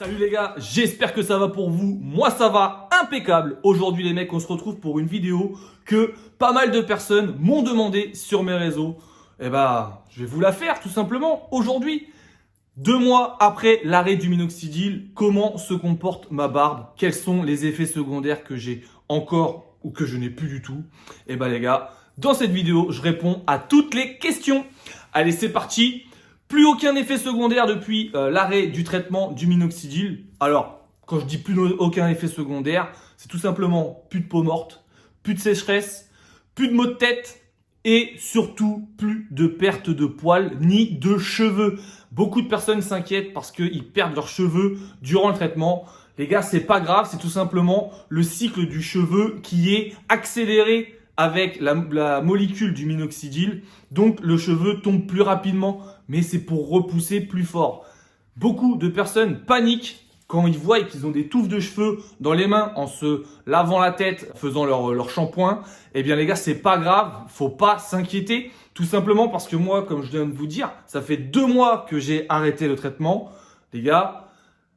Salut les gars, j'espère que ça va pour vous. Moi ça va impeccable. Aujourd'hui les mecs, on se retrouve pour une vidéo que pas mal de personnes m'ont demandé sur mes réseaux. Et je vais vous la faire tout simplement aujourd'hui. 2 mois après l'arrêt du minoxidil, comment se comporte ma barbe? Quels sont les effets secondaires que j'ai encore ou que je n'ai plus du tout? Les gars, dans cette vidéo, je réponds à toutes les questions. Allez, c'est parti. Plus aucun effet secondaire depuis l'arrêt du traitement du minoxidil. Alors, quand je dis plus aucun effet secondaire, c'est tout simplement plus de peau morte, plus de sécheresse, plus de maux de tête et surtout plus de perte de poils ni de cheveux. Beaucoup de personnes s'inquiètent parce qu'ils perdent leurs cheveux durant le traitement. Les gars, c'est pas grave, c'est tout simplement le cycle du cheveu qui est accéléré avec la molécule du minoxidil. Donc, le cheveu tombe plus rapidement, mais c'est pour repousser plus fort. Beaucoup de personnes paniquent quand ils voient qu'ils ont des touffes de cheveux dans les mains en se lavant la tête, faisant leur shampoing. Eh bien, les gars, c'est pas grave, faut pas s'inquiéter. Tout simplement parce que moi, comme je viens de vous dire, ça fait 2 mois que j'ai arrêté le traitement. Les gars,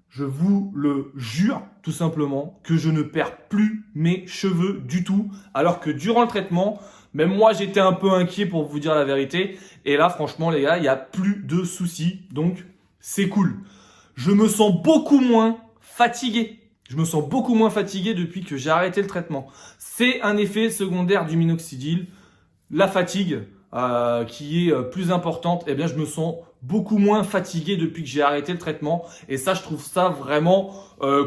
je vous le jure, tout simplement, que je ne perds plus mes cheveux du tout. Alors que durant le traitement, même moi, j'étais un peu inquiet pour vous dire la vérité. Et là, franchement, les gars, il n'y a plus de soucis. Donc, c'est cool. Je me sens beaucoup moins fatigué. Je me sens beaucoup moins fatigué depuis que j'ai arrêté le traitement. C'est un effet secondaire du minoxidil. La fatigue qui est plus importante. Eh bien, je me sens beaucoup moins fatigué depuis que j'ai arrêté le traitement. Et ça, je trouve ça vraiment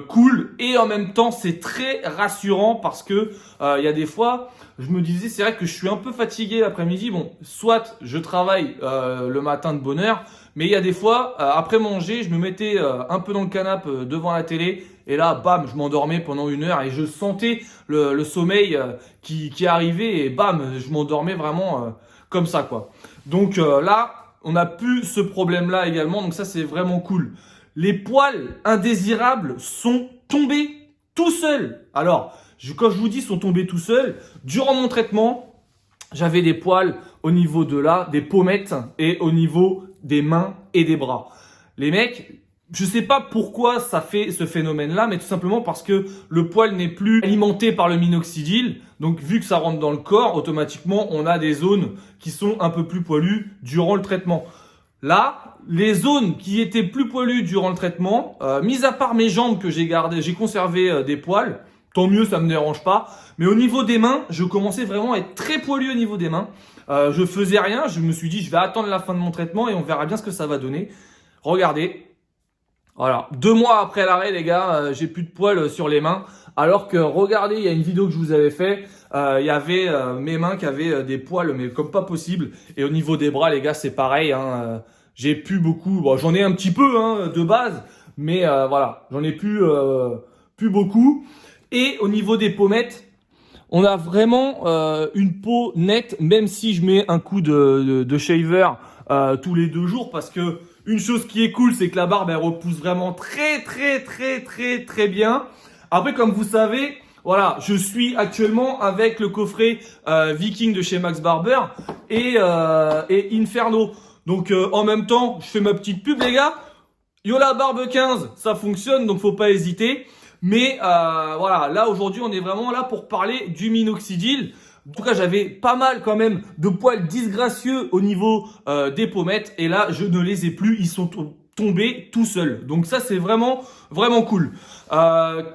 cool. Et en même temps, c'est très rassurant parce que il y a des fois, je me disais, c'est vrai que je suis un peu fatigué l'après-midi. Bon, soit je travaille le matin de bonne heure, mais il y a des fois, après manger, je me mettais un peu dans le canapé devant la télé. Et là, bam, je m'endormais pendant 1 heure et je sentais le sommeil qui arrivait et bam, je m'endormais vraiment comme ça, quoi. Donc là, on n'a plus ce problème-là également. Donc ça, c'est vraiment cool. Les poils indésirables sont tombés tout seuls. Alors, quand je vous dis sont tombés tout seuls, durant mon traitement, j'avais des poils au niveau de là, des pommettes et au niveau des mains et des bras. Les mecs, je sais pas pourquoi ça fait ce phénomène-là, mais tout simplement parce que le poil n'est plus alimenté par le minoxidil. Donc, vu que ça rentre dans le corps, automatiquement, on a des zones qui sont un peu plus poilues durant le traitement. Là, les zones qui étaient plus poilues durant le traitement, mis à part mes jambes que j'ai gardées, j'ai conservé des poils. Tant mieux, ça me dérange pas. Mais au niveau des mains, je commençais vraiment à être très poilu au niveau des mains. Je faisais rien. Je me suis dit, je vais attendre la fin de mon traitement et on verra bien ce que ça va donner. Regardez. Voilà, 2 mois après l'arrêt, les gars, j'ai plus de poils sur les mains. Alors que, regardez, il y a une vidéo que je vous avais fait, il y avait mes mains qui avaient des poils, mais comme pas possible. Et au niveau des bras, les gars, c'est pareil. J'ai plus beaucoup. Bon, j'en ai un petit peu de base, mais voilà, j'en ai plus beaucoup. Et au niveau des pommettes, on a vraiment une peau nette, même si je mets un coup de shaver tous les 2 jours, parce que une chose qui est cool, c'est que la barbe, elle repousse vraiment très bien. Après, comme vous savez, voilà, je suis actuellement avec le coffret Viking de chez Max Barber et Inferno. Donc, en même temps, je fais ma petite pub, les gars. Yola Barbe 15, ça fonctionne, donc faut pas hésiter. Mais voilà, là, aujourd'hui, on est vraiment là pour parler du minoxidil. En tout cas, j'avais pas mal quand même de poils disgracieux au niveau des pommettes. Et là, je ne les ai plus. Ils sont tombés tout seuls. Donc ça, c'est vraiment cool.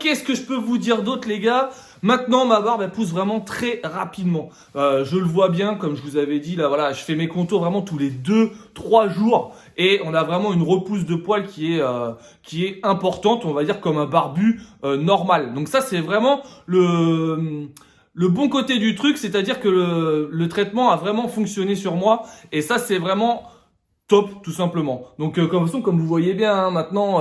Qu'est-ce que je peux vous dire d'autre, les gars? Maintenant, ma barbe, elle pousse vraiment très rapidement. Je le vois bien, comme je vous avais dit. Là, voilà, je fais mes contours vraiment tous les 2-3 jours. Et on a vraiment une repousse de poils qui est importante, on va dire comme un barbu normal. Donc ça, c'est vraiment le bon côté du truc, c'est-à-dire que le traitement a vraiment fonctionné sur moi. Et ça, c'est vraiment top, tout simplement. Donc, comme vous voyez bien, maintenant,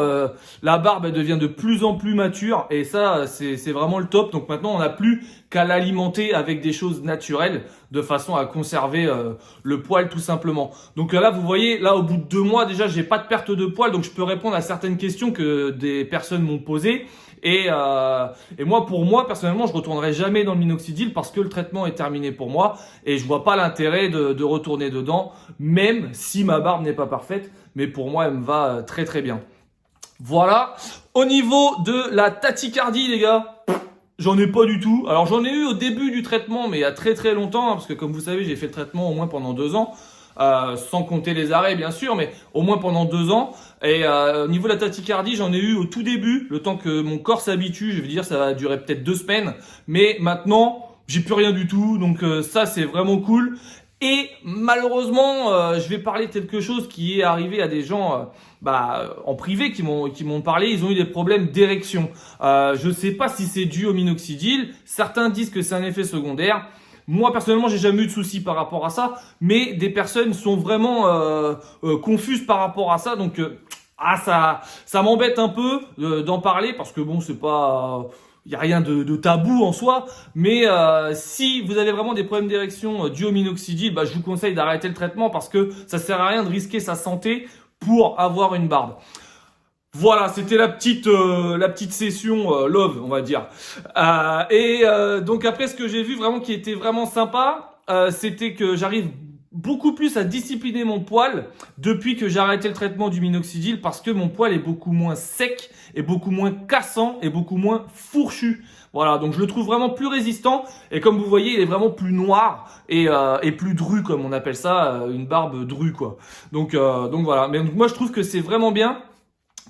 la barbe, elle devient de plus en plus mature. Et ça, c'est vraiment le top. Donc maintenant, on n'a plus qu'à l'alimenter avec des choses naturelles, de façon à conserver le poil, tout simplement. Donc là, vous voyez, là, au bout de 2 mois, déjà, j'ai pas de perte de poil. Donc, je peux répondre à certaines questions que des personnes m'ont posées. Et moi, pour moi, personnellement, je retournerai jamais dans le minoxidil parce que le traitement est terminé pour moi et je vois pas l'intérêt de retourner dedans, même si ma barbe n'est pas parfaite. Mais pour moi, elle me va très bien. Voilà. Au niveau de la tachycardie, les gars, j'en ai pas du tout. Alors j'en ai eu au début du traitement, mais il y a très très longtemps, hein, parce que comme vous savez, j'ai fait le traitement au moins pendant 2 ans, sans compter les arrêts bien sûr, mais au moins pendant 2 ans. Et au niveau de la tachycardie, j'en ai eu au tout début, le temps que mon corps s'habitue. Je veux dire, ça va durer peut-être 2 semaines, mais maintenant, j'ai plus rien du tout. Donc ça, c'est vraiment cool. Et malheureusement, je vais parler de quelque chose qui est arrivé à des gens en privé qui m'ont parlé. Ils ont eu des problèmes d'érection. Je sais pas si c'est dû au minoxidil. Certains disent que c'est un effet secondaire. Moi personnellement, j'ai jamais eu de soucis par rapport à ça, mais des personnes sont vraiment confuses par rapport à ça. Donc ça m'embête un peu d'en parler parce que bon, c'est pas il n'y a rien de tabou en soi, mais si vous avez vraiment des problèmes d'érection dus au minoxidil, je vous conseille d'arrêter le traitement parce que ça sert à rien de risquer sa santé pour avoir une barbe. Voilà, c'était la petite session love, on va dire. Donc après, ce que j'ai vu vraiment qui était vraiment sympa, c'était que j'arrive beaucoup plus à discipliner mon poil depuis que j'ai arrêté le traitement du minoxidil parce que mon poil est beaucoup moins sec et beaucoup moins cassant et beaucoup moins fourchu. Voilà, donc je le trouve vraiment plus résistant et comme vous voyez, il est vraiment plus noir et plus dru comme on appelle ça, une barbe drue quoi. Donc voilà, mais donc, moi je trouve que c'est vraiment bien.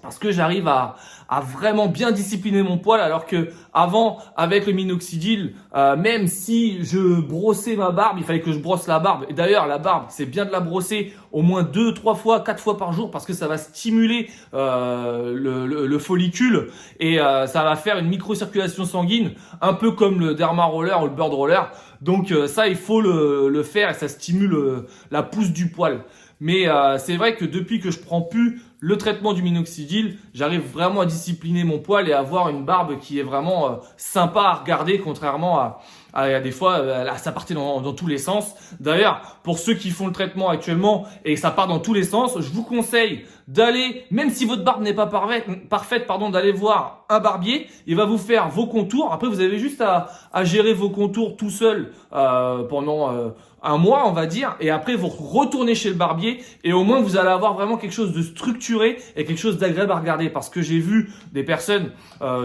Parce que j'arrive à vraiment bien discipliner mon poil alors que avant avec le minoxidil, même si je brossais ma barbe, il fallait que je brosse la barbe. Et d'ailleurs la barbe, c'est bien de la brosser au moins 2, 3 fois, 4 fois par jour parce que ça va stimuler le follicule et ça va faire une microcirculation sanguine, un peu comme le derma roller ou le bird roller. Donc ça, il faut le faire et ça stimule la pousse du poil. Mais c'est vrai que depuis que je prends plus le traitement du minoxidil, j'arrive vraiment à discipliner mon poil et à avoir une barbe qui est vraiment sympa à regarder, contrairement à des fois, ça partait dans tous les sens. D'ailleurs, pour ceux qui font le traitement actuellement et que ça part dans tous les sens, je vous conseille d'aller, même si votre barbe n'est pas parfaite, d'aller voir un barbier. Il va vous faire vos contours. Après, vous avez juste à gérer vos contours tout seul pendant un mois, on va dire, et après vous retournez chez le barbier et au moins vous allez avoir vraiment quelque chose de structuré et quelque chose d'agréable à regarder parce que j'ai vu des personnes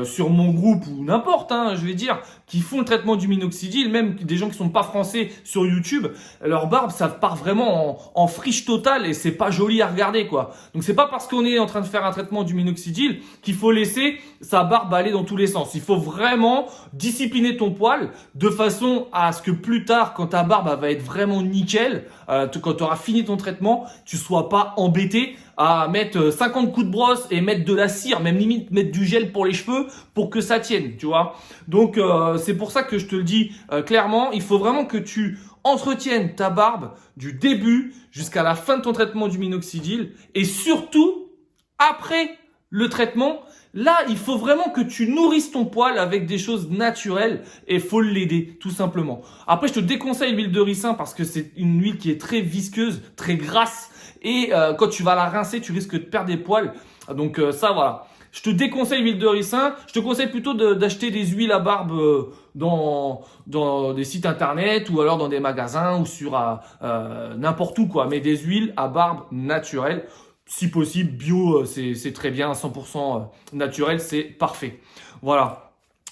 sur mon groupe ou n'importe, je vais dire, qui font le traitement du minoxidil, même des gens qui sont pas français sur YouTube, leur barbe ça part vraiment en friche totale et c'est pas joli à regarder quoi. Donc c'est pas parce qu'on est en train de faire un traitement du minoxidil qu'il faut laisser sa barbe aller dans tous les sens. Il faut vraiment discipliner ton poil de façon à ce que plus tard, quand ta barbe va être vraiment nickel, quand tu auras fini ton traitement, tu sois pas embêté à mettre 50 coups de brosse et mettre de la cire, même limite mettre du gel pour les cheveux pour que ça tienne, tu vois. Donc c'est pour ça que je te le dis clairement, il faut vraiment que tu entretiennes ta barbe du début jusqu'à la fin de ton traitement du minoxidil et surtout après le traitement. Là, il faut vraiment que tu nourrisses ton poil avec des choses naturelles et faut l'aider, tout simplement. Après, je te déconseille l'huile de ricin parce que c'est une huile qui est très visqueuse, très grasse et quand tu vas la rincer, tu risques de perdre des poils. Donc ça, voilà. Je te déconseille l'huile de ricin. Je te conseille plutôt d'acheter des huiles à barbe dans des sites internet ou alors dans des magasins ou sur n'importe où quoi. Mais des huiles à barbe naturelles. Si possible, bio, c'est très bien, 100% naturel, c'est parfait. Voilà.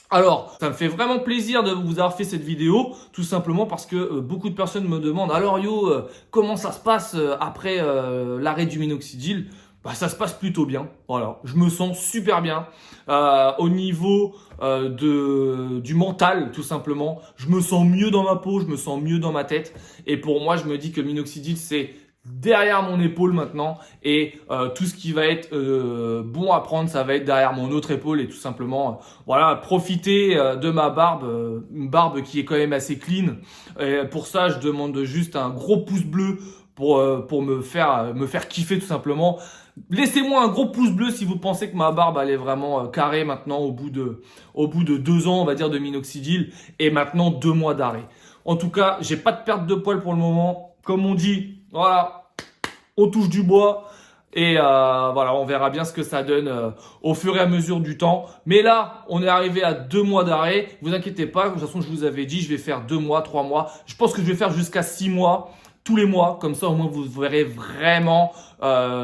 Alors, ça me fait vraiment plaisir de vous avoir fait cette vidéo, tout simplement parce que beaucoup de personnes me demandent « Alors yo, comment ça se passe après l'arrêt du minoxidil ?» Ça se passe plutôt bien, voilà. Je me sens super bien au niveau du mental, tout simplement. Je me sens mieux dans ma peau, je me sens mieux dans ma tête. Et pour moi, je me dis que le minoxidil, c'est derrière mon épaule maintenant et tout ce qui va être bon à prendre, ça va être derrière mon autre épaule et tout simplement voilà, profiter de ma barbe, une barbe qui est quand même assez clean. Et pour ça, je demande juste un gros pouce bleu pour me faire kiffer tout simplement. Laissez-moi un gros pouce bleu si vous pensez que ma barbe elle est vraiment carrée maintenant au bout de 2 ans on va dire de minoxidil et maintenant 2 mois d'arrêt. En tout cas, j'ai pas de perte de poils pour le moment. Comme on dit, voilà, on touche du bois et voilà, on verra bien ce que ça donne au fur et à mesure du temps. Mais là, on est arrivé à 2 mois d'arrêt. Vous inquiétez pas, de toute façon, je vous avais dit, je vais faire 2 mois, 3 mois. Je pense que je vais faire jusqu'à 6 mois. Tous les mois, comme ça au moins vous verrez vraiment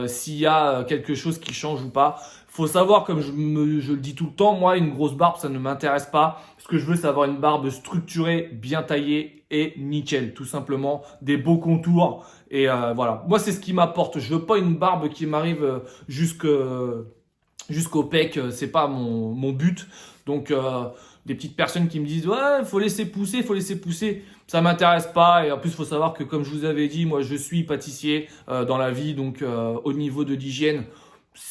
s'il y a quelque chose qui change ou pas. Faut savoir, comme je le dis tout le temps, moi, une grosse barbe, ça ne m'intéresse pas. Ce que je veux, c'est avoir une barbe structurée, bien taillée et nickel. Tout simplement, des beaux contours. Et voilà, moi, c'est ce qui m'apporte. Je veux pas une barbe qui m'arrive jusqu'au pec. C'est pas mon but. Donc, des petites personnes qui me disent « Ouais, faut laisser pousser, faut laisser pousser ». Ça m'intéresse pas. Et en plus, il faut savoir que, comme je vous avais dit, moi, je suis pâtissier dans la vie. Donc, au niveau de l'hygiène,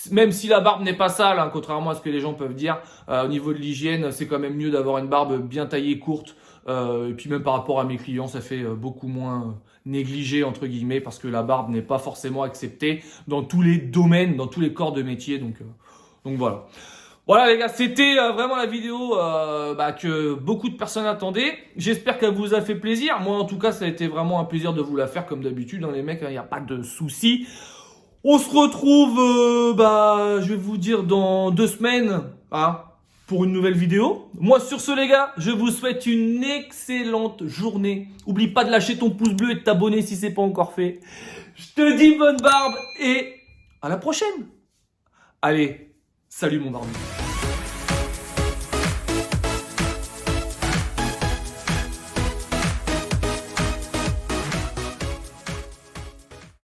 même si la barbe n'est pas sale, hein, contrairement à ce que les gens peuvent dire, au niveau de l'hygiène, c'est quand même mieux d'avoir une barbe bien taillée, courte. Et puis même par rapport à mes clients, ça fait beaucoup moins négligé, entre guillemets, parce que la barbe n'est pas forcément acceptée dans tous les domaines, dans tous les corps de métier. Donc voilà. Voilà les gars, c'était vraiment la vidéo que beaucoup de personnes attendaient. J'espère qu'elle vous a fait plaisir. Moi en tout cas, ça a été vraiment un plaisir de vous la faire comme d'habitude. Hein, les mecs, il n'y a pas de souci. On se retrouve, je vais vous dire dans 2 semaines, hein, pour une nouvelle vidéo. Moi, sur ce, les gars, je vous souhaite une excellente journée. Oublie pas de lâcher ton pouce bleu et de t'abonner si c'est pas encore fait. Je te dis bonne barbe et à la prochaine. Allez, salut mon barbu.